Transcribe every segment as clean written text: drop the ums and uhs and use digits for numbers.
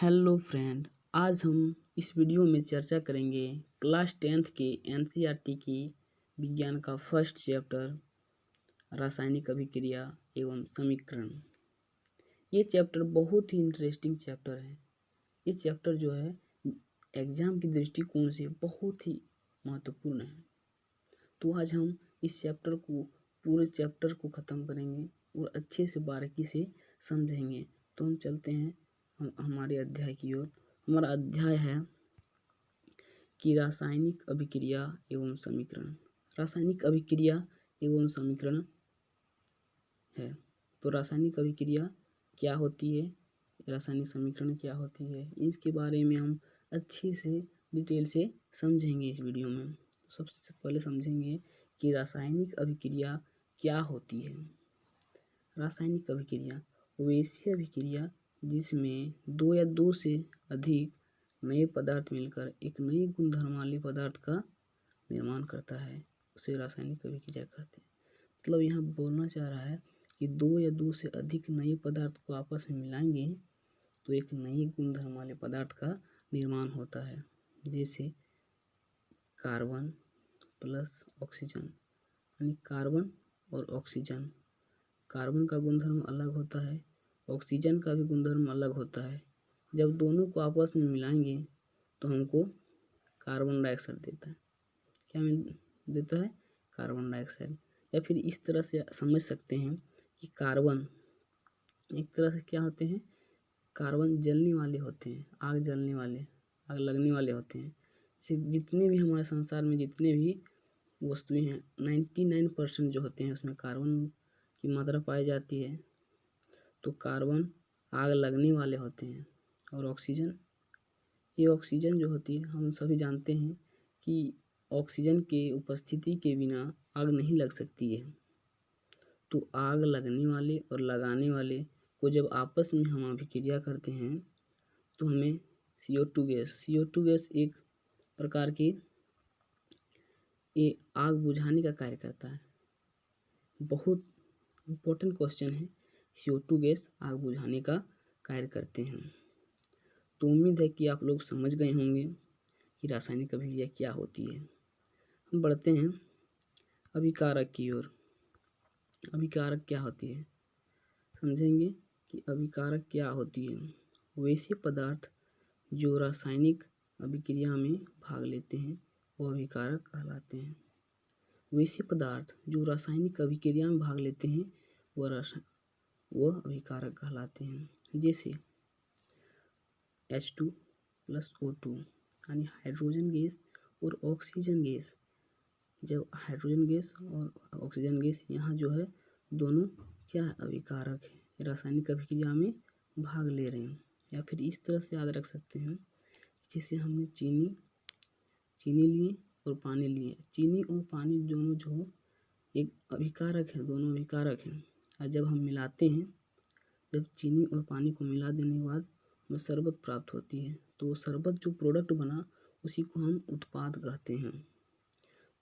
Hello friend, आज हम इस वीडियो में चर्चा करेंगे क्लास 10th के एनसीईआरटी की विज्ञान का फर्स्ट चैप्टर रासायनिक अभिक्रिया एवं समीकरण। ये चैप्टर बहुत ही इंटरेस्टिंग चैप्टर है। ये चैप्टर जो है एग्जाम के दृष्टिकोण से बहुत ही महत्वपूर्ण है। तो आज हम इस पूरे चैप्टर को ख़त्म करेंगे और अच्छे से बारीकी से समझेंगे। तो हम चलते हैं हमारे अध्याय की ओर। हमारा अध्याय है कि रासायनिक अभिक्रिया एवं समीकरण। रासायनिक अभिक्रिया एवं समीकरण है। तो रासायनिक अभिक्रिया क्या होती है, रासायनिक समीकरण क्या होती है, इसके बारे में हम अच्छे से डिटेल से समझेंगे इस वीडियो में। सबसे पहले समझेंगे कि रासायनिक अभिक्रिया क्या होती है। रासायनिक अभिक्रिया वैसी अभिक्रिया जिसमें दो या दो से अधिक नए पदार्थ मिलकर एक नए गुणधर्म वाले पदार्थ का निर्माण करता है, उसे रासायनिक अभिक्रिया कहते हैं। मतलब यहाँ बोलना चाह रहा है कि दो या दो से अधिक नए पदार्थ को आपस में मिलाएंगे तो एक नए गुणधर्म वाले पदार्थ का निर्माण होता है। जैसे कार्बन प्लस ऑक्सीजन, यानी कार्बन और ऑक्सीजन। कार्बन का गुणधर्म अलग होता है, ऑक्सीजन का भी गुणधर्म अलग होता है। जब दोनों को आपस में मिलाएंगे तो हमको कार्बन डाइऑक्साइड देता है। क्या देता है? Carbon dioxide. या फिर इस तरह से समझ सकते हैं कि कार्बन एक तरह से क्या होते हैं, कार्बन जलने वाले होते हैं, आग जलने वाले, आग लगने वाले होते हैं। जितने भी हमारे संसार में जितने भी वस्तुएं हैं 99% जो होते हैं उसमें कार्बन की मात्रा पाई जाती है। तो कार्बन आग लगने वाले होते हैं और ऑक्सीजन, ये ऑक्सीजन जो होती है हम सभी जानते हैं कि ऑक्सीजन के उपस्थिति के बिना आग नहीं लग सकती है। तो आग लगने वाले और लगाने वाले को जब आपस में हम अभिक्रिया करते हैं तो हमें CO2 गैस एक प्रकार की ये आग बुझाने का कार्य करता है। बहुत इम्पोर्टेंट क्वेश्चन है। CO2 गैस आग बुझाने का कार्य करते हैं। तो उम्मीद है कि आप लोग समझ गए होंगे कि रासायनिक अभिक्रिया क्या होती है। हम बढ़ते हैं अभिकारक की ओर। अभिकारक क्या होती है, समझेंगे कि अभिकारक क्या होती है। वैसे पदार्थ जो रासायनिक अभिक्रिया में भाग लेते हैं वो अभिकारक कहलाते हैं। वैसे पदार्थ जो रासायनिक अभिक्रिया में भाग लेते हैं वह अभिकारक कहलाते हैं। जैसे H2 प्लस O2 यानी हाइड्रोजन गैस और ऑक्सीजन गैस। जब हाइड्रोजन गैस और ऑक्सीजन गैस यहाँ जो है दोनों क्या है, अभिकारक है, रासायनिक अभिक्रिया में भाग ले रहे हैं। या फिर इस तरह से याद रख सकते हैं, जैसे हमने चीनी लिए और पानी लिए। चीनी और पानी दोनों जो एक अभिकारक है, दोनों अभिकारक हैं। और जब हम मिलाते हैं, जब चीनी और पानी को मिला देने के बाद हमें शरबत प्राप्त होती है। तो शरबत जो प्रोडक्ट बना उसी को हम उत्पाद कहते हैं।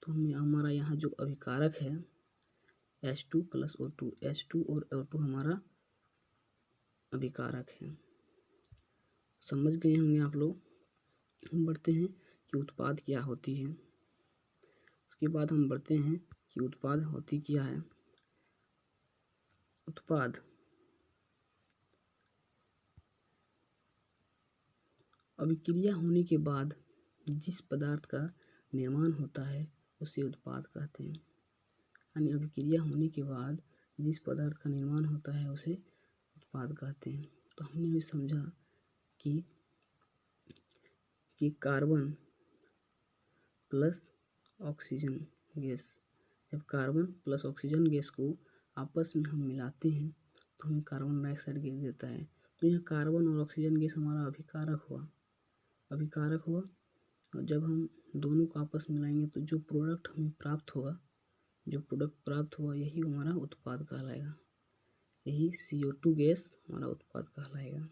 तो हमारा यहाँ जो अभिकारक है H2 प्लस O2, H2 और O2 हमारा अभिकारक है। समझ गए होंगे आप लोग। हम बढ़ते हैं कि उत्पाद क्या होती है। उसके बाद हम बढ़ते हैं कि उत्पाद होती क्या है। उत्पाद अभिक्रिया होने के बाद जिस पदार्थ का निर्माण होता है उसे उत्पाद कहते हैं। यानी अभिक्रिया होने के बाद जिस पदार्थ का निर्माण होता है उसे उत्पाद कहते हैं। तो हमने अभी समझा कि कार्बन प्लस ऑक्सीजन गैस, जब कार्बन प्लस ऑक्सीजन गैस को आपस में हम मिलाते हैं तो हमें कार्बन डाइऑक्साइड गैस देता है। तो यहाँ कार्बन और ऑक्सीजन गैस हमारा अभिकारक हुआ। और जब हम दोनों को आपस में मिलाएंगे तो जो प्रोडक्ट हमें प्राप्त हुआ यही हमारा उत्पाद कहलाएगा। यही CO2 गैस हमारा उत्पाद कहलाएगा।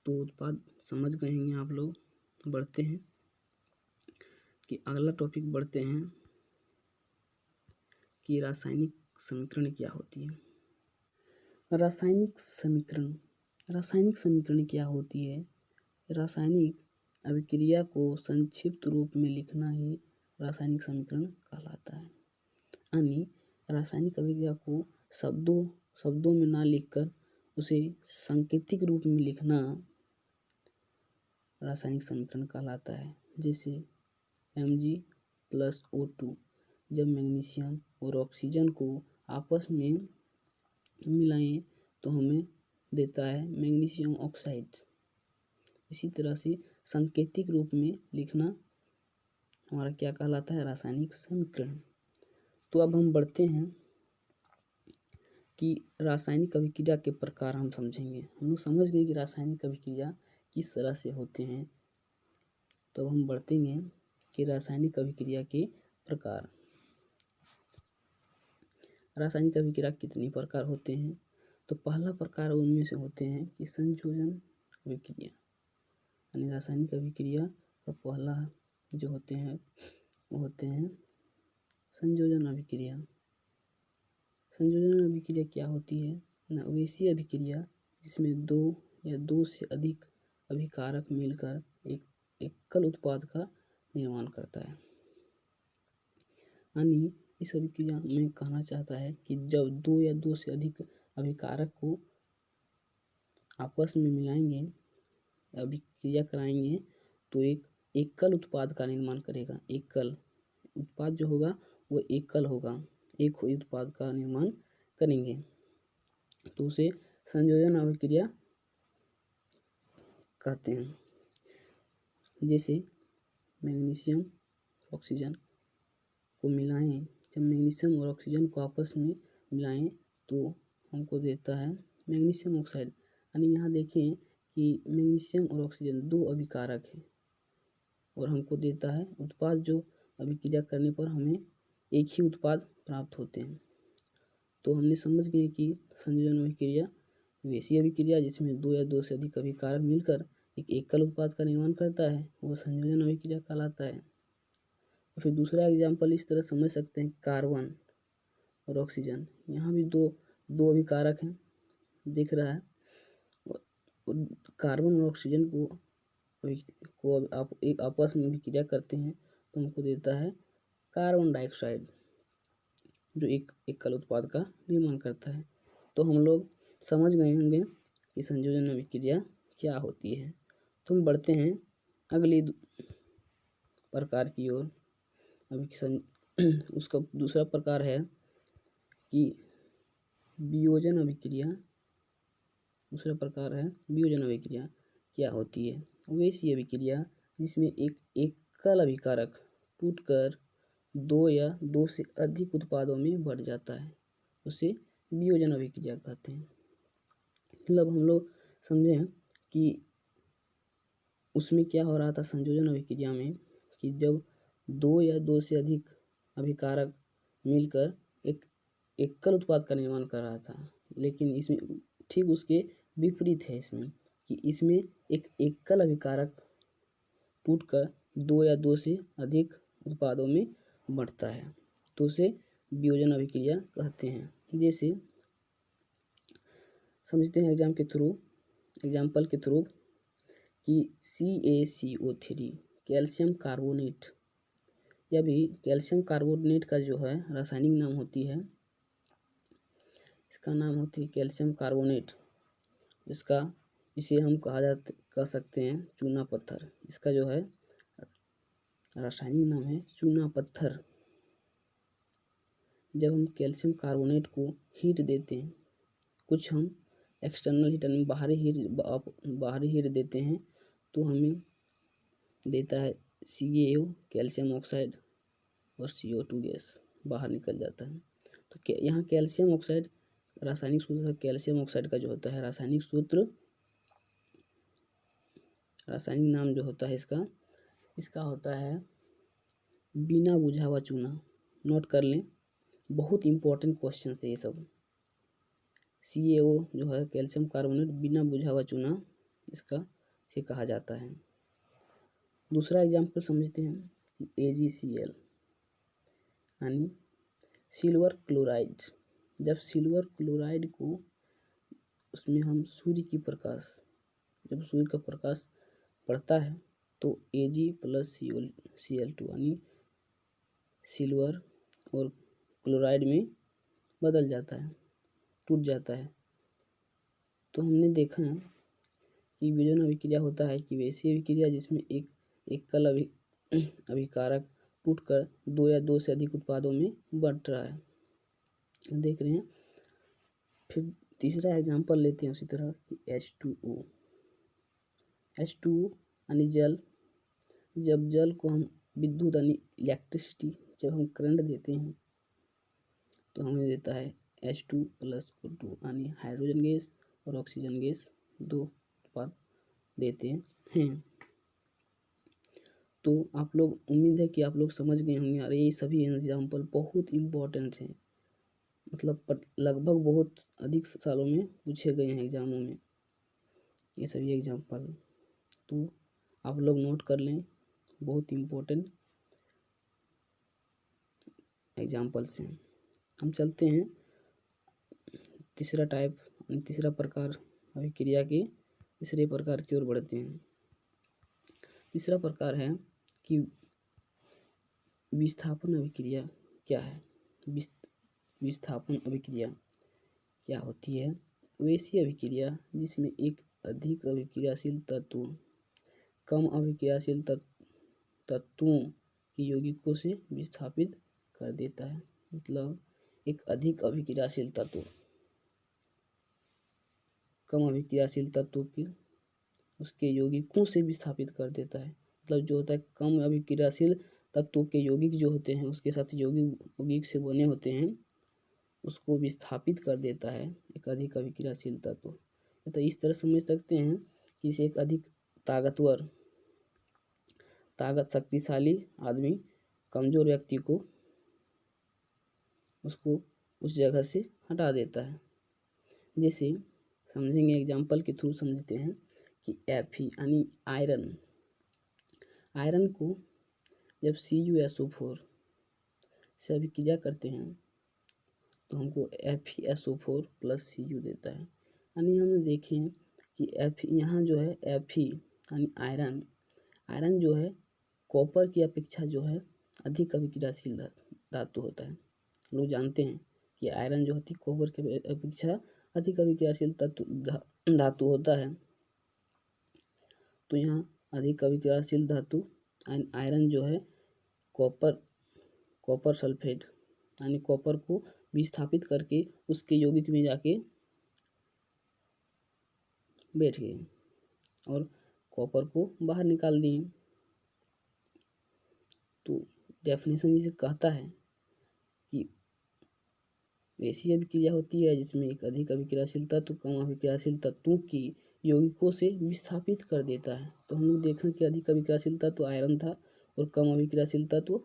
तो उत्पाद समझ गए होंगे आप लोग। बढ़ते हैं कि अगला टॉपिक बढ़ते हैं कि रासायनिक समीकरण क्या होती है। रासायनिक समीकरण क्या होती है रासायनिक अभिक्रिया को संक्षिप्त रूप में लिखना ही रासायनिक समीकरण कहलाता है। यानी रासायनिक अभिक्रिया को शब्दों में ना लिखकर उसे सांकेतिक रूप में लिखना रासायनिक समीकरण कहलाता है। जैसे Mg+O2 जब मैग्नीशियम और ऑक्सीजन को आपस में मिलाएं तो हमें देता है मैग्नीशियम ऑक्साइड। इसी तरह से सांकेतिक रूप में लिखना हमारा क्या कहलाता है, रासायनिक समीकरण। तो अब हम बढ़ते हैं कि रासायनिक अभिक्रिया के प्रकार हम समझेंगे। हम लोग समझ गए कि रासायनिक अभिक्रिया किस तरह से होते हैं। तो अब हम बढ़तेंगे कि रासायनिक अभिक्रिया के प्रकार। रासायनिक अभिक्रिया कितने प्रकार होते हैं? तो पहला प्रकार उनमें से होते हैं कि संयोजन अभिक्रिया। यानी रासायनिक अभिक्रिया का पहला जो होते हैं वो होते हैं संयोजन अभिक्रिया। संयोजन अभिक्रिया क्या होती है? वैसी अभिक्रिया जिसमें दो या दो से अधिक अभिकारक मिलकर एक एकल उत्पाद का निर्माण करता है। यानी इस अभिक्रिया में कहना चाहता है कि जब दो या दो से अधिक अभिकारक को आपस में मिलाएंगे, अभिक्रिया कराएंगे तो एक एकल उत्पाद का निर्माण करेगा। एकल उत्पाद जो होगा वो एकल होगा, एक ही उत्पाद का निर्माण करेंगे तो उसे संयोजन अभिक्रिया कहते हैं। जैसे मैग्नीशियम ऑक्सीजन को मिलाएं, जब मैग्नीशियम और ऑक्सीजन को आपस में मिलाएं तो हमको देता है मैग्नीशियम ऑक्साइड। यानी यहाँ देखें कि मैग्नीशियम और ऑक्सीजन दो अभिकारक हैं और हमको देता है उत्पाद जो अभिक्रिया करने पर हमें एक ही उत्पाद प्राप्त होते हैं। तो हमने समझ गए कि संयोजन अभिक्रिया वैसी अभिक्रिया जिसमें दो या दो से अधिक अभिकारक मिलकर एक एकल उत्पाद का निर्माण करता है, वह संयोजन अभिक्रिया कहलाता है। फिर दूसरा एग्जाम्पल इस तरह समझ सकते हैं, कार्बन और ऑक्सीजन। यहाँ भी दो अभिकारक हैं, दिख रहा है। कार्बन और ऑक्सीजन को आप एक आपस में अभिक्रिया करते हैं तो हमको देता है कार्बन डाइऑक्साइड जो एक एकल उत्पाद का निर्माण करता है। तो हम लोग समझ गए होंगे कि संयोजन अभिक्रिया क्या होती है। तो हम बढ़ते हैं अगली प्रकार की ओर। उसका दूसरा प्रकार है कि वियोजन अभिक्रिया। दूसरा प्रकार है वियोजन अभिक्रिया क्या होती है? वैसी अभिक्रिया जिसमें एक एकल अभिकारक टूटकर दो या दो से अधिक उत्पादों में बढ़ जाता है, उसे वियोजन अभिक्रिया कहते हैं। मतलब हम लोग समझें कि उसमें क्या हो रहा था संयोजन अभिक्रिया में कि जब दो या दो से अधिक अभिकारक मिलकर एक एकल उत्पाद का निर्माण कर रहा था, लेकिन इसमें ठीक उसके विपरीत है इसमें कि इसमें एक एकल अभिकारक टूटकर दो या दो से अधिक उत्पादों में बढ़ता है तो उसे वियोजन अभिक्रिया कहते हैं। जैसे समझते हैं एग्जाम्पल के थ्रू कि CaCO3 कैल्शियम कार्बोनेट, यह भी कैल्शियम कार्बोनेट का जो है रासायनिक नाम होती है, इसका नाम होती है कैल्शियम कार्बोनेट। इसे हम कह सकते हैं चूना पत्थर। इसका जो है रासायनिक नाम है चूना पत्थर। जब हम कैल्शियम कार्बोनेट को हीट देते हैं, कुछ हम एक्सटर्नल हीटर में बाहरी हीट देते हैं तो हमें देता है CaO कैल्शियम ऑक्साइड और CO2 गैस बाहर निकल जाता है। तो यहाँ कैल्शियम ऑक्साइड रासायनिक सूत्र कैल्शियम ऑक्साइड का जो होता है रासायनिक नाम जो होता है इसका होता है बिना बुझा हुआ चूना। नोट कर लें, बहुत इंपॉर्टेंट क्वेश्चन है ये सब। CaO जो है कैल्शियम कार्बोनेट बिना बुझा हुआ चूना इसे कहा जाता है। दूसरा एग्जाम्पल समझते हैं AgCl यानी सिल्वर क्लोराइड। जब सिल्वर क्लोराइड को उसमें हम सूर्य का प्रकाश पड़ता है तो Ag प्लस Cl2 यानी सिल्वर और क्लोराइड में बदल जाता है, टूट जाता है। तो हमने देखा कि विजन अभिक्रिया होता है कि वैसी अभिक्रिया जिसमें एक एकल अभिकारक टूटकर दो या दो से अधिक उत्पादों में बंट रहा है, देख रहे हैं। फिर तीसरा एग्जांपल लेते हैं उसी तरह कि H2O यानी जल। जब जल को हम विद्युत यानी इलेक्ट्रिसिटी जब हम करंट देते हैं तो हमें देता है H2 प्लस O2 यानी हाइड्रोजन गैस और ऑक्सीजन गैस दो उत्पाद देते हैं। तो आप लोग, उम्मीद है कि आप लोग समझ गए होंगे। और ये सभी एग्जाम्पल बहुत इम्पोर्टेंट हैं, मतलब लगभग बहुत अधिक सालों में पूछे गए हैं एग्जामों में ये सभी एग्जाम्पल। तो आप लोग नोट कर लें, बहुत इम्पोर्टेंट एग्जाम्पल्स हैं। हम चलते हैं तीसरा टाइप, तीसरा प्रकार अभिक्रिया के तीसरे प्रकार की ओर बढ़ते हैं। तीसरा प्रकार है कि विस्थापन अभिक्रिया क्या है। विस्थापन अभिक्रिया क्या होती है? वैसी अभिक्रिया जिसमें एक अधिक अभिक्रियाशील तत्व कम अभिक्रियाशील तत्वों के यौगिकों से विस्थापित कर देता है। मतलब एक अधिक अभिक्रियाशील तत्व कम अभिक्रियाशील तत्वों की उसके यौगिकों से विस्थापित कर देता है। मतलब जो होता है कम अभिक्रियाशील तत्वों के यौगिक जो होते हैं उसके साथ यौगिक से बने होते हैं उसको विस्थापित कर देता है एक अधिक अभिक्रियाशील तत्व। तो इस तरह समझ सकते हैं कि इसे एक अधिक ताकत शक्तिशाली आदमी कमजोर व्यक्ति को उसको उस जगह से हटा देता है। जैसे समझेंगे, एग्जाम्पल के थ्रू समझते हैं कि Fe यानी आयरन को जब CuSO4 से अभिक्रिया करते हैं तो हमको FeSO4 प्लस Cu देता है। यानी हम देखें कि यहाँ जो है Fe यानी आयरन जो है कॉपर की अपेक्षा जो है अधिक अभिक्रियाशील धातु होता है। लोग जानते हैं कि आयरन जो होती है कॉपर की अपेक्षा अधिक अभिक्रियाशील धातु होता है। तो यहाँ अधिक अभिक्रियाशील धातु आयरन जो है कॉपर सल्फेट यानी कॉपर को विस्थापित करके उसके यौगिक में जाके बैठ गए और कॉपर को बाहर निकाल दिए। तो डेफिनेशन इसे कहता है कि ऐसी अभिक्रिया होती है जिसमें एक अधिक अभिक्रियाशील तत्व कम अभिक्रियाशील तत्वों की यौगिकों से विस्थापित कर देता है। तो हम लोग देखें कि अधिक अभिक्रियाशील तत्व आयरन था और कम अभिक्रियाशील तत्व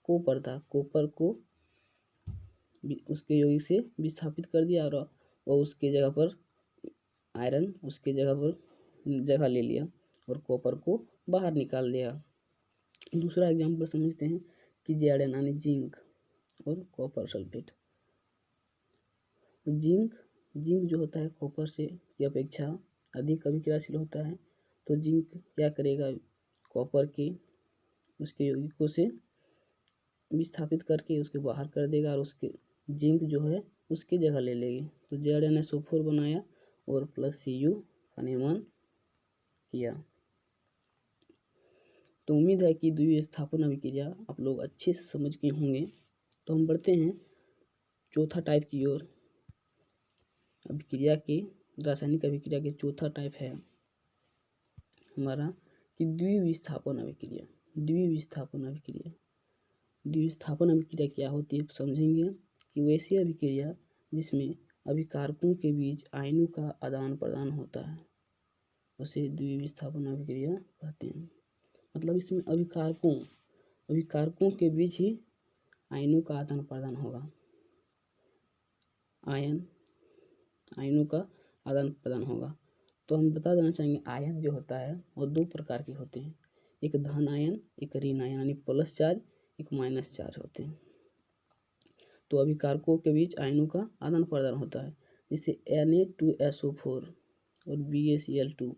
कॉपर था। कॉपर को उसके यौगिक से विस्थापित कर दिया और उसके जगह पर आयरन उसके जगह ले लिया और कॉपर को बाहर निकाल दिया। दूसरा एग्जाम्पल समझते हैं कि Zn यानी जिंक और कॉपर सल्फेट। जिंक जो होता है कॉपर से की अपेक्षा अधिक अभिक्रियाशील होता है। तो जिंक क्या करेगा, कॉपर के उसके यौगिकों से विस्थापित करके उसके बाहर कर देगा और उसके जिंक जो है उसकी जगह ले लेगी। तो ZnSO4 बनाया और प्लस Cu का निर्माण किया। तो उम्मीद है कि द्विविस्थापन अभिक्रिया आप लोग अच्छे से समझ गए होंगे। तो हम बढ़ते हैं चौथा टाइप की ओर। अभिक्रिया के रासायनिक अभिक्रिया के चौथा टाइप है हमारा कि द्विविस्थापन अभिक्रिया। द्विविस्थापन अभिक्रिया क्या होती है समझेंगे कि वैसी अभिक्रिया जिसमें अभिकारकों के बीच आयनों का आदान प्रदान होता है उसे द्विविस्थापन अभिक्रिया कहते हैं। मतलब इसमें अभिकारकों के बीच ही आयनों का आदान प्रदान होगा। आयनों का आदान प्रदान होगा। तो हम बता देना चाहेंगे आयन जो होता है वो दो प्रकार के होते हैं, एक धन आयन एक ऋण आयन यानी प्लस चार्ज एक माइनस चार्ज होते हैं। तो अभिकारकों के बीच आयनों का आदान प्रदान होता है। जैसे Na2SO4 और BaCl2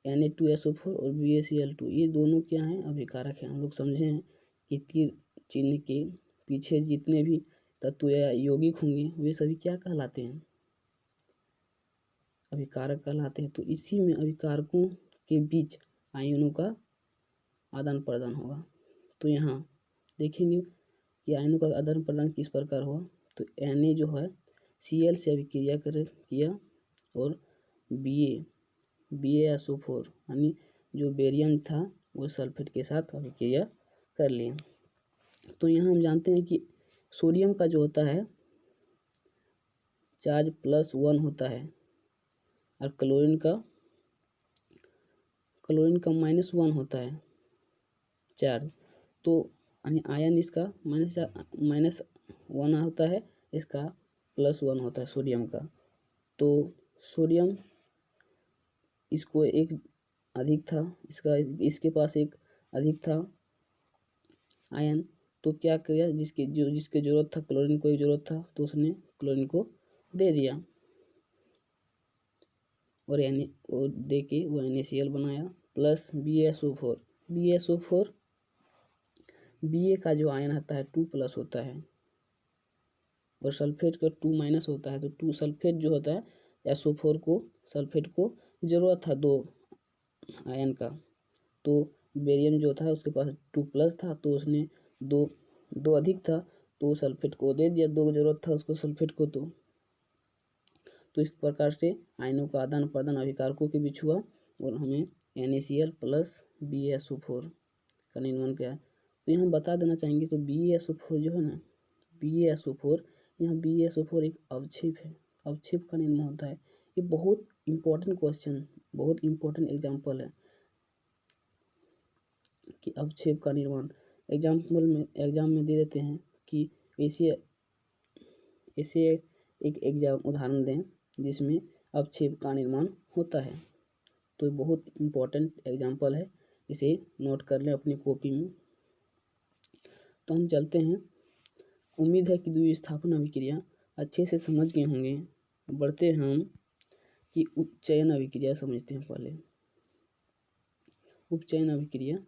Na2SO4 और BaCl2 ये दोनों क्या हैं, अभिकारक हैं। हम लोग समझे हैं कि तीर चिन्ह के पीछे जितने भी तत्व या यौगिक होंगे वे सभी क्या कहलाते हैं, अभिकारक कहलाते हैं। तो इसी में अभिकारकों के बीच आयनों का आदान प्रदान होगा। तो यहाँ देखेंगे कि आयनों का आदान प्रदान किस प्रकार हुआ। तो Na जो है Cl से अभिक्रिया किया और BaSO4 यानी जो बेरियम था वो सल्फेट के साथ अभिक्रिया कर लिया। तो यहाँ हम जानते हैं कि सोडियम का जो होता है चार्ज +1 होता है और क्लोरीन का -1 होता है चार्ज। तो आयन इसका -1 होता है, इसका +1 होता है सोडियम का। तो सोडियम इसको एक अधिक था, इसके पास एक अधिक था आयन। तो क्या किया, जिसके जरूरत था क्लोरीन को, एक जरूरत था तो उसने क्लोरीन को दे दिया और दे के वो NaCl बनाया प्लस BaSO4। Ba का जो आयन आता है 2+ होता है और सल्फेट का 2- होता है। तो 2 सल्फेट जो होता है SO4 को, सल्फेट को जरूरत था 2 आयन का। तो बेरियम जो था उसके पास 2+ था तो उसने दो अधिक था तो सल्फेट को दे दिया, 2 जरूरत था उसको सल्फेट को। तो इस प्रकार से आयनों का आदान प्रदान अभिकारकों के बीच हुआ और हमें NaCl प्लस BaSO4 का निर्माण किया। तो यहाँ बता देना चाहेंगे तो BaSO4 जो है ना, BaSO4 यहाँ BaSO4 एक अवक्षेप है, अवक्षेप का निर्माण होता है। ये बहुत इंपॉर्टेंट क्वेश्चन, बहुत इंपॉर्टेंट एग्जाम्पल है कि अवक्षेप का निर्माण एग्जाम में दे देते हैं कि ऐसे एक एग्जाम उदाहरण दें जिसमें अवक्षेप का निर्माण होता है। तो बहुत इम्पोर्टेंट एग्जाम्पल है, इसे नोट कर लें अपनी कॉपी में। तो हम चलते हैं। उम्मीद है कि द्विस्थापन अभिक्रिया अच्छे से समझ गए होंगे। बढ़ते हैं हम कि उपचयन अभिक्रिया समझते हैं। पहले उपचयन अभिक्रिया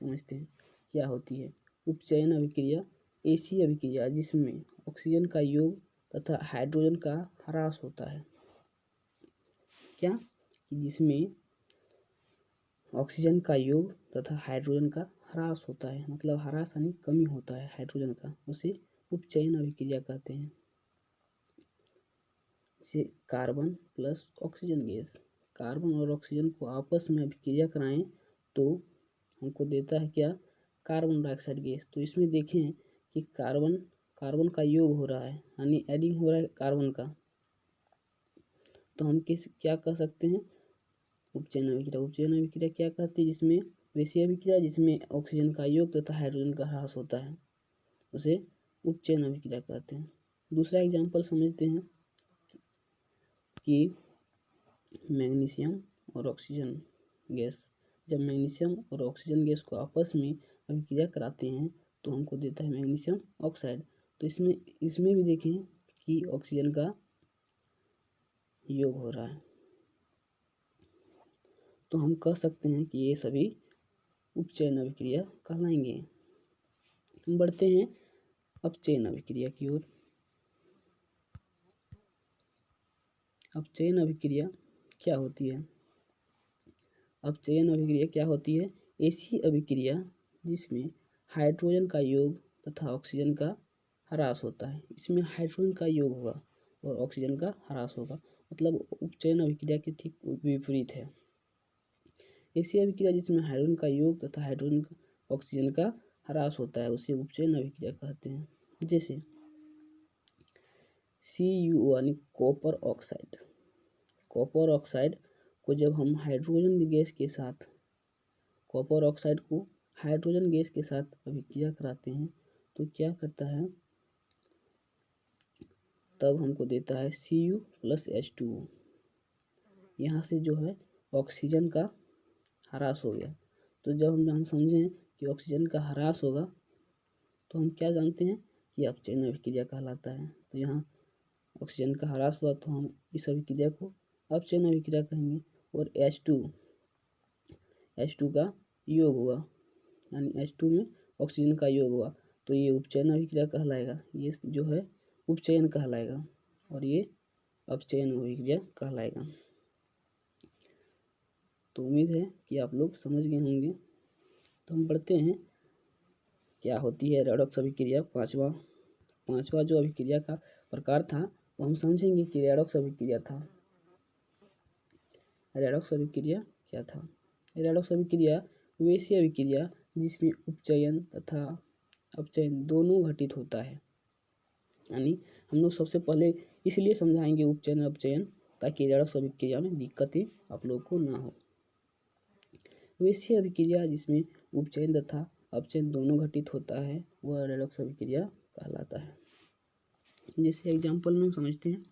समझते हैं क्या होती है। उपचयन अभिक्रिया ऐसी अभिक्रिया जिसमें ऑक्सीजन का योग तथा हाइड्रोजन का ह्रास होता है। क्या, जिसमें ऑक्सीजन का योग तथा हाइड्रोजन का ह्रास होता है, मतलब ह्रास यानी कमी होता है हाइड्रोजन का, उसे उपचयन अभिक्रिया कहते हैं। जैसे carbon plus oxygen gas, carbon और ऑक्सीजन को आपस में अभिक्रिया कराएं तो हमको देता है क्या, कार्बन डाइऑक्साइड गैस। तो इसमें देखें कि कार्बन का योग हो रहा है यानी एडिंग हो रहा है कार्बन का। तो हम क्या कह सकते हैं, उपचयन अभिक्रिया। उपचयन अभिक्रिया क्या कहती है, जिसमें वैसी अभिक्रिया जिसमें ऑक्सीजन का योग तथा हाइड्रोजन का ह्रास होता है, उसे उपचयन अभिक्रिया कहते हैं। दूसरा एग्जाम्पल समझते हैं कि मैग्नीशियम और ऑक्सीजन गैस, जब मैग्नीशियम और ऑक्सीजन गैस को आपस में अभिक्रिया कराते हैं तो हमको देता है मैग्नीशियम ऑक्साइड। तो इसमें भी देखें कि ऑक्सीजन का योग हो रहा है, तो हम कह सकते हैं कि ये सभी उपचयन अभिक्रिया कहलाएंगे। हम बढ़ते हैं अपचयन अभिक्रिया की ओर। अपचयन अभिक्रिया क्या होती है। अपचयन अभिक्रिया क्या होती है, ऐसी अभिक्रिया जिसमें हाइड्रोजन का योग तथा ऑक्सीजन का ह्रास होता है। इसमें हाइड्रोजन का योग होगा और ऑक्सीजन का ह्रास होगा, मतलब उपचयन अभिक्रिया के ठीक विपरीत है। ऐसी अभिक्रिया जिसमें हाइड्रोजन का योग तथा हाइड्रोजन ऑक्सीजन का ह्रास होता है उसे उपचयन अभिक्रिया कहते हैं। जैसे CuO यानी कॉपर ऑक्साइड, कॉपर ऑक्साइड को जब हम हाइड्रोजन गैस के साथ, कॉपर ऑक्साइड को हाइड्रोजन गैस के साथ अभिक्रिया कराते हैं तो क्या करता है, तब हमको देता है Cu + H2O। यहाँ से जो है ऑक्सीजन का ह्रास हो गया। तो जब हम समझें कि ऑक्सीजन का ह्रास होगा तो हम क्या जानते हैं कि अपचयन अभिक्रिया कहलाता है। तो यहाँ ऑक्सीजन का ह्रास हुआ तो हम इस अभिक्रिया को अपचयन अभिक्रिया कहेंगे। और H2 H2 का योग हुआ, यानी H2 में ऑक्सीजन का योग हुआ, तो ये उपचयन अभिक्रिया कहलाएगा। ये जो है उपचयन कहलाएगा और ये अपचयन अभिक्रिया कहलाएगा। तो उम्मीद है कि आप लोग समझ गए होंगे। तो हम पढ़ते हैं क्या होती है रेडॉक्स अभिक्रिया। पांचवा जो अभिक्रिया का प्रकार था वो हम समझेंगे कि रेडॉक्स अभिक्रिया था। रेडॉक्स अभिक्रिया क्या था? रेडॉक्स अभिक्रिया वैसी अभिक्रिया जिसमें उपचयन तथा अपचयन दोनों घटित होता है। यानी हम लोग सबसे पहले इसलिए समझाएंगे उपचयन अपचयन, ताकि रेडॉक्स अभिक्रिया में दिक्कतें आप लोग को ना हो। वैसी अभिक्रिया जिसमें उपचयन तथा अपचयन दोनों घटित होता है वह रेडॉक्स अभिक्रिया कहलाता है। जैसे एग्जाम्पल में समझते हैं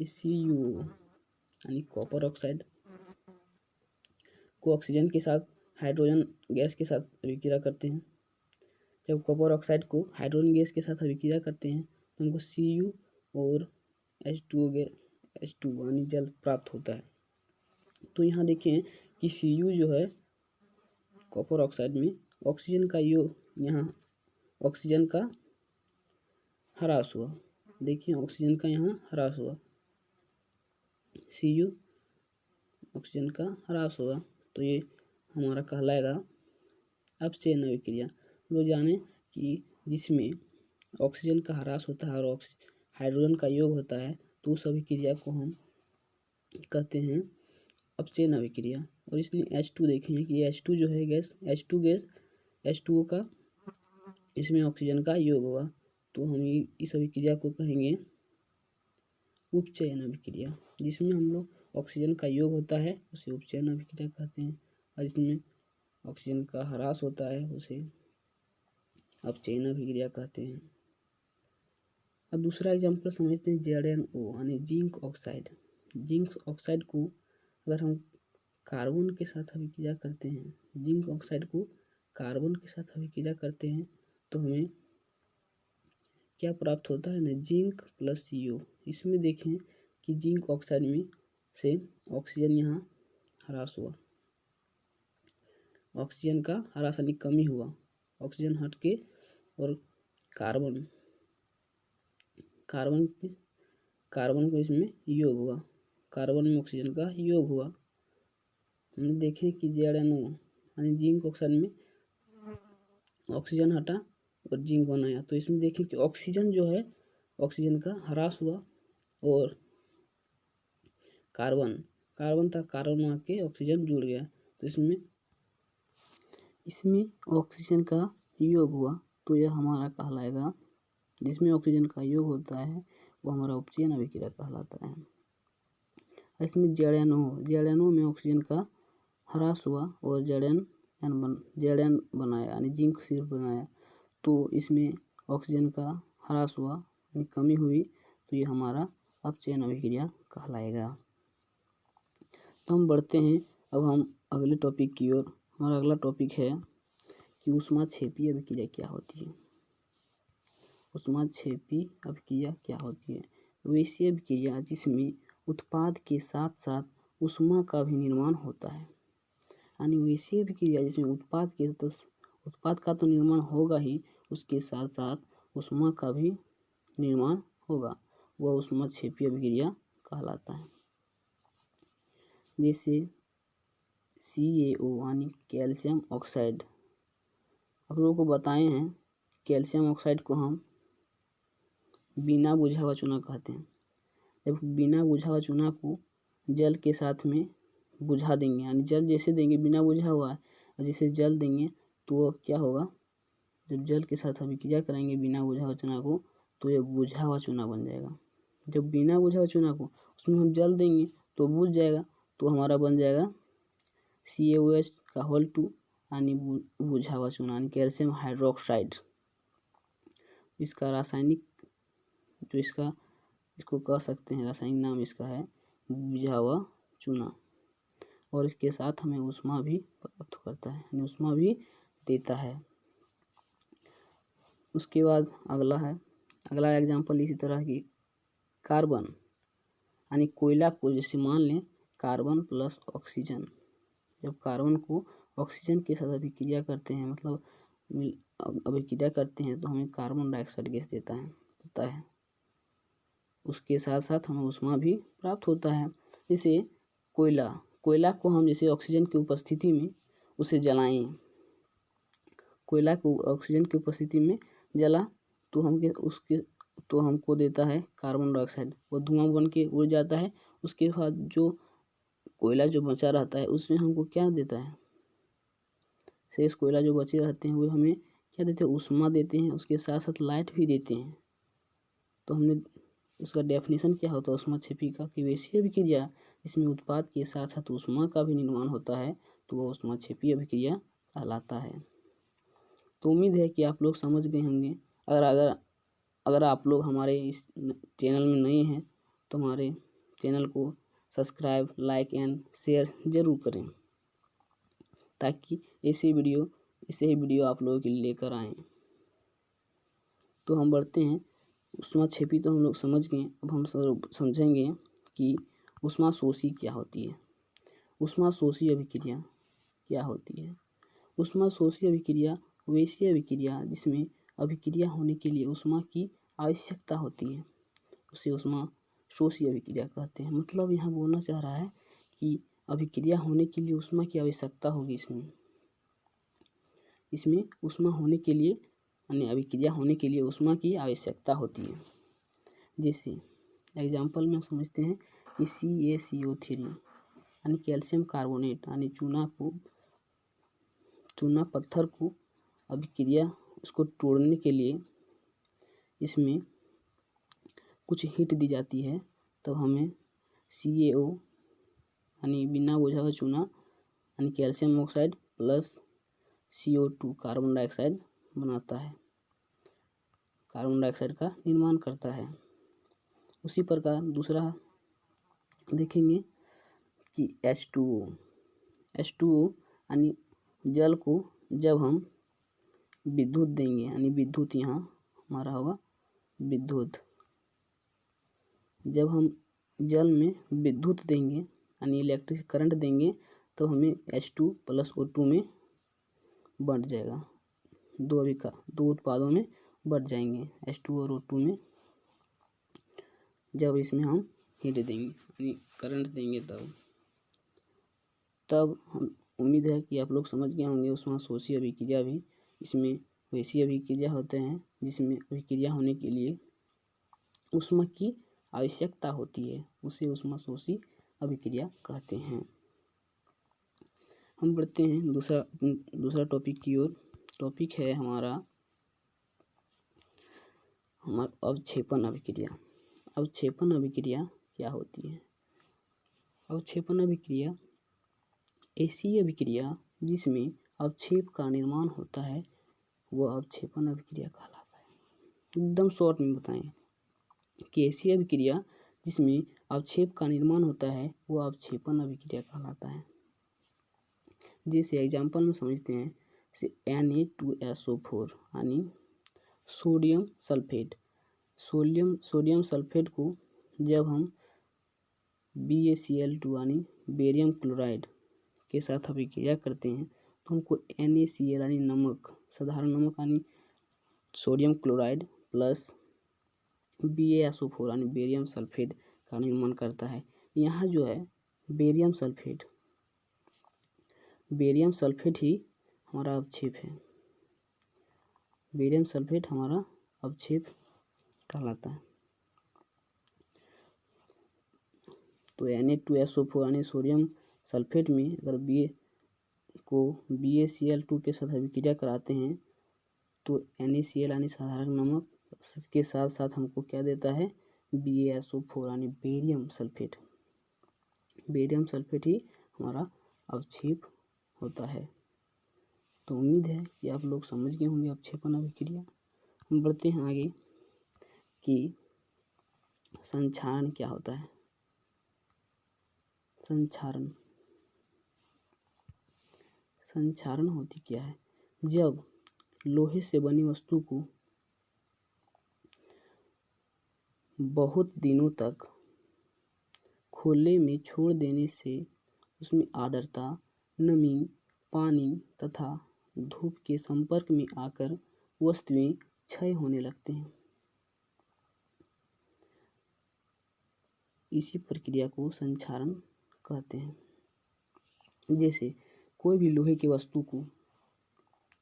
कि Cu यानी कॉपर ऑक्साइड को ऑक्सीजन के साथ हाइड्रोजन गैस के साथ अभिक्रिया करते हैं। जब कॉपर ऑक्साइड को हाइड्रोजन गैस के साथ अभिक्रिया करते हैं तो हमको Cu और H2 यानी जल प्राप्त होता है। तो यहाँ देखें कि Cu जो है कॉपर ऑक्साइड में ऑक्सीजन का योग, यहाँ ऑक्सीजन का ह्रास हुआ। देखिए ऑक्सीजन का यहाँ ह्रास हुआ, Cu ऑक्सीजन का ह्रास हुआ, तो ये हमारा कहलाएगा अपचयन अभिक्रिया। लोग जाने कि जिसमें ऑक्सीजन का ह्रास होता है और हाइड्रोजन का योग होता है तो उस अभिक्रिया को हम कहते हैं अपचयन अभिक्रिया। और इसमें H2 देखेंगे कि H2 जो है गैस, H2O का इसमें ऑक्सीजन का योग हुआ, तो हम इस अभिक्रिया को कहेंगे उपचयन अभिक्रिया। जिसमें हम लोग ऑक्सीजन का योग होता है उसे उपचयन अभिक्रिया कहते हैं, और इसमें ऑक्सीजन का ह्रास होता है उसे अपचयन अभिक्रिया कहते हैं। अब दूसरा एग्जाम्पल समझते हैं ZnO यानी जिंक ऑक्साइड। जिंक ऑक्साइड को अगर हम कार्बन के साथ अभिक्रिया करते हैं, जिंक ऑक्साइड को कार्बन के साथ अभिक्रिया करते हैं तो हमें क्या प्राप्त होता है ना, जिंक प्लस CO। इसमें देखें कि जिंक ऑक्साइड में से ऑक्सीजन यहाँ ह्रास हुआ, ऑक्सीजन का ह्रास यानी कमी हुआ, ऑक्सीजन हट के और कार्बन को इसमें योग हुआ, कार्बन में ऑक्सीजन का योग हुआ। हमने देखें कि ZnO यानी जिंक ऑक्साइड में ऑक्सीजन हटा और जिंक बनाया, तो इसमें देखें कि ऑक्सीजन जो है ऑक्सीजन का ह्रास हुआ और कार्बन था, कार्बन आके ऑक्सीजन जुड़ गया, तो इसमें ऑक्सीजन का योग हुआ, तो यह हमारा कहलाएगा, जिसमें ऑक्सीजन का योग होता है वो हमारा उपचयन अभिक्रिया कहलाता है। इसमें ZnO में ऑक्सीजन का ह्रास हुआ और Zn बनाया यानी जिंक सिर्फ बनाया, तो इसमें ऑक्सीजन का ह्रास हुआ यानी कमी हुई, तो ये हमारा अपचयन अभिक्रिया कहलाएगा। तो हम बढ़ते हैं अब हम अगले टॉपिक की ओर। हमारा अगला टॉपिक है कि ऊष्माक्षेपी अभिक्रिया क्या होती है। ऊष्माक्षेपी अभिक्रिया क्या होती है? वैसी अभिक्रिया जिसमें उत्पाद के साथ साथ ऊष्मा का भी निर्माण होता है। यानी वैसी अभिक्रिया जिसमें उत्पाद का तो निर्माण होगा ही, उसके साथ साथ ऊष्मा का भी निर्माण होगा, वह ऊष्माक्षेपी अभिक्रिया कहलाता है। जैसे CaO यानी कैल्शियम ऑक्साइड, आप लोगों को बताए हैं कैल्शियम ऑक्साइड को हम बिना बुझा हुआ चूना कहते हैं। जब बिना बुझा हुआ चूना को जल के साथ में बुझा देंगे, यानी जल जैसे देंगे बिना बुझा हुआ है और जैसे जल देंगे तो वो क्या होगा, जब जल के साथ अभिक्रिया कराएंगे बिना बुझा हुआ चूना को तो ये बुझा हुआ चूना बन जाएगा। जब बिना बुझा हुआ चूना को उसमें हम जल देंगे तो बुझ जाएगा, तो हमारा बन जाएगा CaOH का होल 2 यानी बुझा हुआ चूना यानी कैल्शियम हाइड्रोक्साइड। इसका रासायनिक जो इसको कह सकते हैं, रासायनिक नाम इसका है बुझा हुआ चूना, और इसके साथ हमें ऊष्मा भी प्राप्त करता है यानी ऊष्मा भी देता है। उसके बाद अगला एग्जाम्पल इसी तरह की कार्बन यानी कोयला को जैसे मान लें कार्बन प्लस ऑक्सीजन, जब कार्बन को ऑक्सीजन के साथ अभिक्रिया करते हैं, मतलब अभिक्रिया करते हैं, तो हमें कार्बन डाइऑक्साइड गैस देता है। उसके साथ साथ हमें ऊष्मा भी प्राप्त होता है। जैसे कोयला को हम जैसे ऑक्सीजन की उपस्थिति में उसे जलाएं, कोयला को ऑक्सीजन की उपस्थिति में जला तो हमको देता है कार्बन डाइऑक्साइड। वो धुआं बन के उड़ जाता है। उसके बाद जो कोयला जो बचा रहता है उसमें हमको क्या देता है, शेष कोयला जो बचे रहते हैं वो हमें क्या देते हैं, ऊष्मा देते हैं। उसके साथ साथ लाइट भी देते हैं। तो हमने उसका डेफिनेशन क्या होता है ऊष्माक्षेपी का, कि वैसी अभिक्रिया इसमें उत्पाद के साथ साथ ऊष्मा का भी निर्माण होता है, तो वह ऊष्माक्षेपी अभिक्रिया कहलाता है। तो उम्मीद है कि आप लोग समझ गए होंगे। अगर आप लोग हमारे इस चैनल में नए हैं तो हमारे चैनल को सब्सक्राइब, लाइक एंड शेयर ज़रूर करें, ताकि ऐसे ही वीडियो आप लोगों के लिए लेकर आएँ। तो हम बढ़ते हैं। ऊष्माक्षेपी तो हम लोग समझ गए। अब हम समझेंगे कि ऊष्माशोषी क्या होती है। ऊष्माशोषी अभिक्रिया क्या होती है। ऊष्माशोषी अभिक्रिया वैसी अभिक्रिया जिसमें अभिक्रिया होने के लिए ऊष्मा की आवश्यकता होती है, उसे ऊष्माशोषी अभिक्रिया कहते हैं। मतलब यहाँ बोलना चाह रहा है कि अभिक्रिया होने के लिए ऊष्मा की आवश्यकता होगी। इसमें ऊष्मा होने के लिए, यानी अभिक्रिया होने के लिए ऊष्मा की आवश्यकता होती है। जैसे एग्जाम्पल में हम समझते हैं कि CaCO3 यानी कैल्शियम कार्बोनेट यानी चूना पत्थर को अभिक्रिया उसको तोड़ने के लिए इसमें कुछ हीट दी जाती है, तो हमें CaO यानी बिना बुझा हुआ चूना यानी calcium oxide plus CO2 carbon dioxide बनाता है, कार्बन डाइऑक्साइड का निर्माण करता है। उसी प्रकार दूसरा देखेंगे कि H2O यानी जल को जब हम विद्युत देंगे, यानी विद्युत यहाँ हमारा होगा विद्युत, जब हम जल में विद्युत देंगे यानी इलेक्ट्रिक करंट देंगे तो हमें H2 + O2 में बढ़ जाएगा। दो उत्पादों में बढ़ जाएंगे H2 और O2 में, जब इसमें हम हीट देंगे यानी करंट देंगे तब हम उम्मीद है कि आप लोग समझ गए होंगे। ऊष्माशोषी अभिक्रिया भी इसमें वैसी अभिक्रिया होते हैं जिसमें अभिक्रिया होने के लिए ऊष्मा की आवश्यकता होती है, उसे ऊष्माशोषी अभिक्रिया कहते हैं। हम बढ़ते हैं दूसरा टॉपिक की ओर। टॉपिक है हमारा अवक्षेपण अभिक्रिया। अवक्षेपण अभिक्रिया क्या होती है। अवक्षेपण अभिक्रिया ऐसी अभिक्रिया जिसमें अवक्षेप का निर्माण होता है, वह अवक्षेपण अभिक्रिया कहलाता है। एकदम शॉर्ट में बताएं कि ऐसी अभिक्रिया जिसमें अवक्षेप का निर्माण होता है वह अवक्षेपण अभिक्रिया कहलाता है। जैसे एग्जाम्पल में समझते हैं, Na2SO4 यानी सोडियम सल्फेट। सोडियम सल्फेट को जब हम BaCl2 यानी बेरियम क्लोराइड के साथ अभिक्रिया करते हैं तो हमको NaCl यानी नमक, साधारण नमक यानी सोडियम क्लोराइड प्लस BaSO4 यानी बेरियम सल्फेट का निर्माण करता है। यहाँ जो है बेरियम सल्फेट ही हमारा अवक्षेप है। बेरियम सल्फेट हमारा अवक्षेप कहलाता है। तो Na2SO4 यानी सोडियम सल्फेट में अगर BaCl2 के साथ अभिक्रिया कराते हैं तो NaCl यानी साधारण नमक, इसके साथ साथ हमको क्या देता है, BaSO4 यानी बेरियम सल्फेट। बेरियम सल्फेट ही हमारा अवक्षेप होता है। तो उम्मीद है कि आप लोग समझ गए होंगे अवक्षेपण अभिक्रिया। हम बढ़ते हैं आगे कि संक्षारण क्या होता है। संक्षारण होती क्या है। जब लोहे से बनी वस्तु को बहुत दिनों तक खुले में छोड़ देने से उसमें आर्द्रता नमी, पानी तथा धूप के संपर्क में आकर वस्तुएं क्षय होने लगते हैं। इसी प्रक्रिया को संक्षारण कहते हैं। जैसे कोई भी लोहे की वस्तु को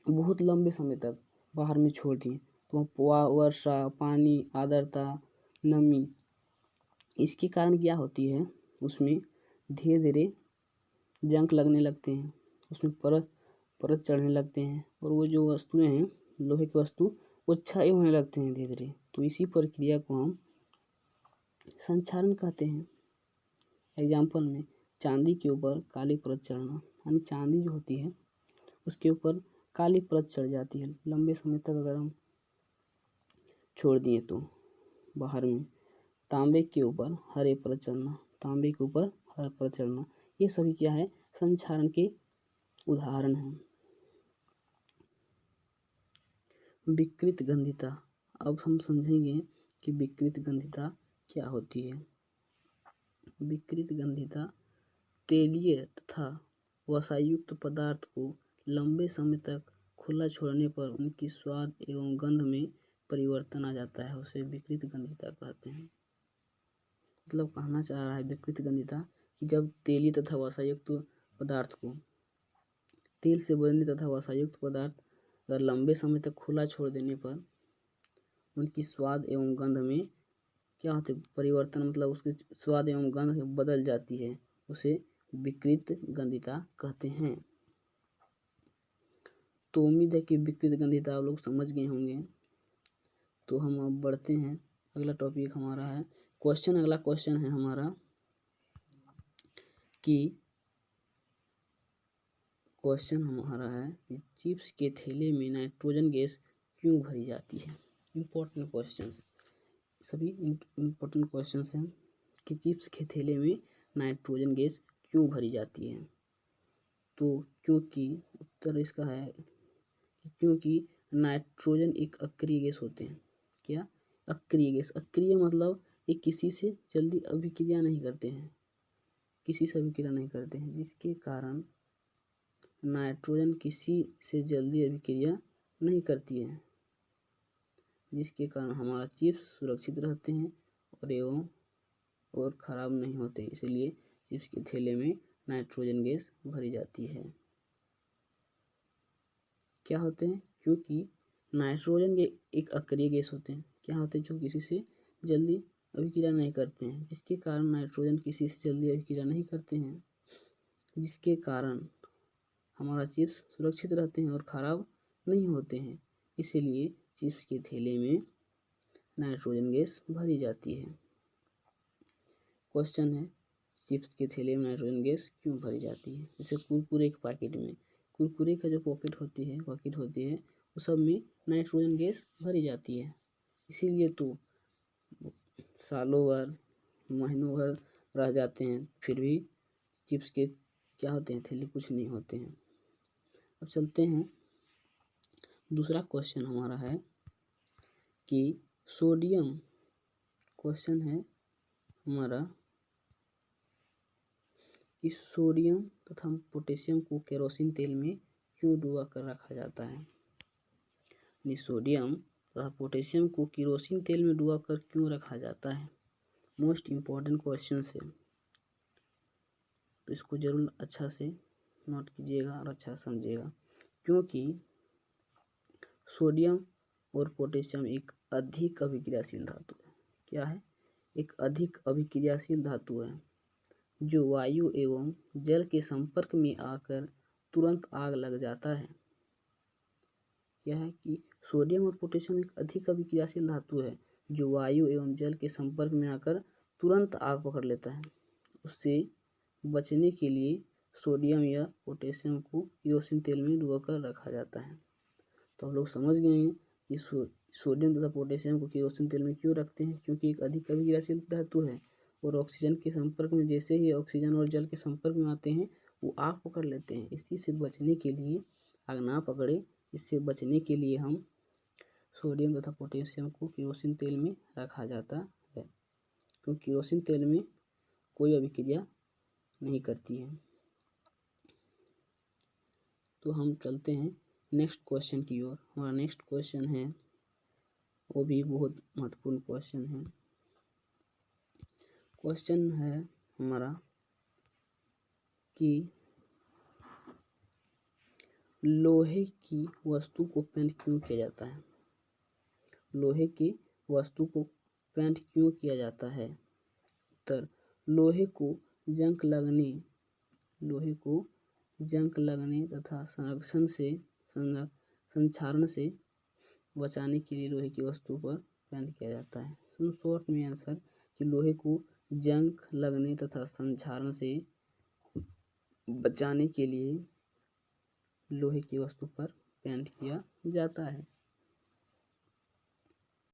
बहुत लंबे समय तक बाहर में छोड़ दिए तो वर्षा, पानी, आर्द्रता, नमी, इसके कारण क्या होती है, उसमें धीरे धीरे जंग लगने लगते हैं, उसमें परत चढ़ने लगते हैं और वो जो वस्तुएं हैं, लोहे की वस्तु, वो क्षय होने लगते हैं धीरे धीरे। तो इसी प्रक्रिया को हम संक्षारण कहते हैं। एग्जाम्पल में चांदी के ऊपर काली परत चढ़ना, यानी चांदी जो होती है उसके ऊपर काली परत चढ़ जाती है लंबे समय तक अगर हम छोड़ दिए तो बाहर में। तांबे के ऊपर हरे परत चढ़ना, तांबे के ऊपर हरे परत चढ़ना, ये सभी क्या है, संक्षारण के उदाहरण हैं। विकृत गंधिता। अब हम समझेंगे कि विकृत गंधिता क्या होती है। विकृत गंधिता तेलीय तथा वसायुक्त पदार्थ को लंबे समय तक खुला छोड़ने पर उनकी स्वाद एवं गंध में परिवर्तन आ जाता है, उसे विकृत गंधिता कहते हैं। मतलब कहना चाह रहा है विकृत गंधिता कि जब तेलीय तथा वसायुक्त पदार्थ को, तेल से बने तथा वसायुक्त पदार्थ अगर लंबे समय तक खुला छोड़ देने पर उनकी स्वाद एवं गंध में क्या होते परिवर्तन, मतलब उसकी स्वाद एवं गंध बदल जाती है, उसे विकृत गंधिता कहते हैं। तो उम्मीद है कि विकृत गंधिता आप लोग समझ गए होंगे। तो हम अब बढ़ते हैं, अगला टॉपिक हमारा है अगला क्वेश्चन है हमारा कि चिप्स के थैले में नाइट्रोजन गैस क्यों भरी जाती है। इम्पोर्टेंट क्वेश्चंस, सभी इम्पोर्टेंट क्वेश्चंस हैं कि चिप्स के थैले में नाइट्रोजन गैस क्यों भरी जाती है। तो क्योंकि उत्तर इसका है क्योंकि नाइट्रोजन एक अक्रिय गैस होते हैं। क्या? अक्रिय गैस। अक्रिय मतलब ये किसी से जल्दी अभिक्रिया नहीं करते हैं, जिसके कारण नाइट्रोजन किसी से जल्दी अभिक्रिया नहीं करती है, जिसके कारण हमारा चिप्स सुरक्षित रहते हैं और ख़राब नहीं होते। इसलिए चिप्स के थैले में नाइट्रोजन गैस भरी जाती है। क्या होते हैं? क्योंकि नाइट्रोजन एक अक्रिय गैस होते हैं। क्या होते हैं? जो किसी से जल्दी अभिक्रिया नहीं करते हैं, जिसके कारण नाइट्रोजन किसी से जल्दी अभिक्रिया नहीं करते हैं, जिसके कारण हमारा चिप्स सुरक्षित रहते हैं और ख़राब नहीं होते हैं। इसीलिए चिप्स के थैले में नाइट्रोजन गैस भरी जाती है। क्वेश्चन है चिप्स के थैले में नाइट्रोजन गैस क्यों भरी जाती है। जैसे कुरकुरे के पैकेट में, कुरकुरे का जो पॉकेट होती है वो सब में नाइट्रोजन गैस भरी जाती है। इसीलिए तो सालों भर, महीनों भर रह जाते हैं, फिर भी चिप्स के क्या होते हैं, थैले कुछ नहीं होते हैं। अब चलते हैं, दूसरा क्वेश्चन हमारा है कि सोडियम, क्वेश्चन है हमारा कि सोडियम तथा पोटेशियम को केरोसिन तेल में क्यों डुबा कर रखा जाता है। सोडियम तथा पोटेशियम को केरोसिन तेल में डुबा कर क्यों रखा जाता है। मोस्ट इम्पॉर्टेंट क्वेश्चन है, तो इसको जरूर अच्छा से नोट कीजिएगा और अच्छा समझिएगा। क्योंकि सोडियम और पोटेशियम एक अधिक अभिक्रियाशील धातु है। क्या है? एक अधिक अभिक्रियाशील धातु है जो वायु एवं जल के संपर्क में आकर तुरंत आग लग जाता है। क्या है कि सोडियम और पोटेशियम एक अधिक अभिक्रियाशील धातु है जो वायु एवं जल के संपर्क में आकर तुरंत आग पकड़ लेता है। उससे बचने के लिए सोडियम या पोटेशियम को केरोसिन तेल में डुबाकर रखा जाता है। तो हम लोग समझ गए हैं कि सोडियम तथा पोटेशियम को केरोसिन तेल में क्यों रखते हैं। क्योंकि एक अधिक अभिक्रियाशील धातु है और ऑक्सीजन के संपर्क में, जैसे ही ऑक्सीजन और जल के संपर्क में आते हैं वो आग पकड़ लेते हैं। इसी से बचने के लिए, आग ना पकड़े, इससे बचने के लिए हम सोडियम तथा पोटेशियम को केरोसिन तेल में रखा जाता है। क्योंकि केरोसिन तेल में कोई अभिक्रिया नहीं करती है। तो हम चलते हैं नेक्स्ट क्वेश्चन की ओर। हमारा नेक्स्ट क्वेश्चन है, वो भी बहुत महत्वपूर्ण क्वेश्चन है। क्वेश्चन है हमारा कि लोहे की वस्तु को पेंट क्यों किया जाता है? लोहे की वस्तु को पेंट क्यों किया जाता है? उत्तर, लोहे को जंग लगने तथा संक्षारण से बचाने के लिए लोहे की वस्तु पर पेंट किया जाता है। तो शॉर्ट में आंसर कि लोहे को जंग लगने तथा संक्षारण से बचाने के लिए लोहे की वस्तु पर पेंट किया जाता है।